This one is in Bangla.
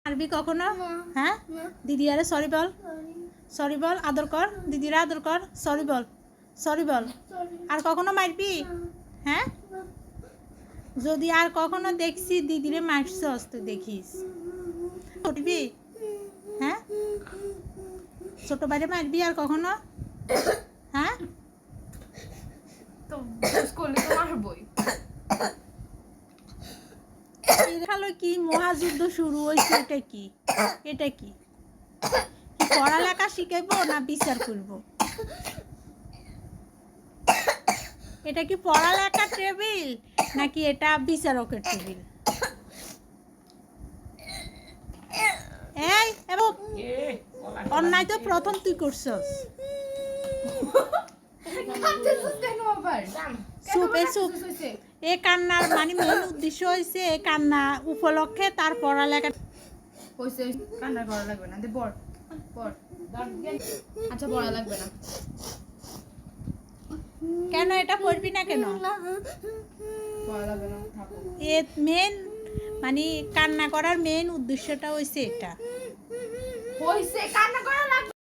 মারবি কখনো? হ্যাঁ, দিদি আরে সরি বল, সরি বল, আদর কর, দিদিরা আদর কর, সরি বল, সরি বল। আর কখনো মারবি? হ্যাঁ, যদি আর কখনো দেখছি দিদিরে মারছস তুই দেখিস উঠবি। হ্যাঁ, ছোট বাইরে মারবি আর কখনো? হ্যাঁ, তো করলে তো মারবই। খালো কি মহাযুদ্ধ শুরু হয়েছে? এটা কি? এটা কি পড়ালেখা শিখাইবো না বিচার করব? এটা কি পড়ালেখার টেবিল নাকি এটা বিচারকের টেবিল? এই এবং অন্যায় তো প্রথম তুই করছস। চুপ এ চুপ। এ কান্নার মানে মেন উদ্দেশ্য হয়েছে এ কান্না উপলক্ষে তার পড়ালেখা। কইছে কান্না করা লাগবে না, দে পড় পড়। আচ্ছা পড়া লাগবে না। কেন এটা পড়বি না কেন? পড়া লাগবে না, থাকো। এ মেন মানে কান্না করার মেন উদ্দেশ্যটা হয়েছে এটা। কইছে কান্না করা লাগবে